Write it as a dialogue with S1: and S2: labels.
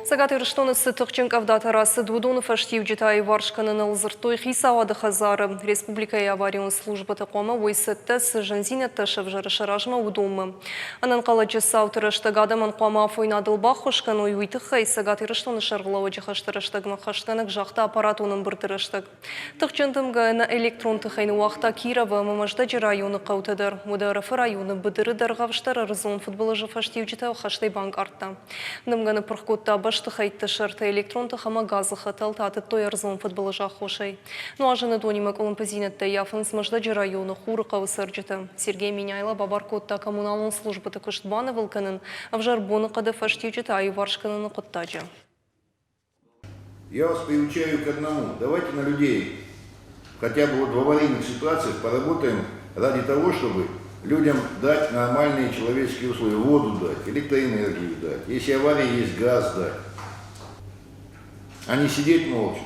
S1: Сагаты Рыштонысы Тухченковда Тарасы Дудунов Аштивджитай Варшканын Алзыртой Хисауады Хазары Республикая аварийный службы тақомы ойсыттыс жанзина тышып жарышыражма удумы. Анан қалачы саутыры штагадаман қома фойнадылба хошкан ойуйтықай Сагаты Рыштоны шарғылауы жихаштырыштагма хаштанық жақта аппаратуның біртіріштік. Тұқчентымға на электрон тұхайны уақта Кирова мамаждажы районы қаутыдыр. Мұдарыфы районы бұдыры дарғавштары рызон футболы жифаштивджитай хаштай банк артта. Нымғаны пұрқутта башты қайтты шырты электрон тұхама газы қытыл таты той арзон футболы жақошай. Ну ажыны донимак олымпазинетті яфын смаждажы районы хуры қауысыржыты. Сергей Миняйла бабаркотта коммуналын службыты күштбаны вылканын, авжар боны қады фаштивджитай варшканын құттажы.
S2: Я вас приучаю к одному. Давайте на людей, хотя бы вот в аварийных ситуациях, поработаем ради того, чтобы людям дать нормальные человеческие условия. Воду дать, электроэнергию дать. Если авария есть, газ дать. А не сидеть молча.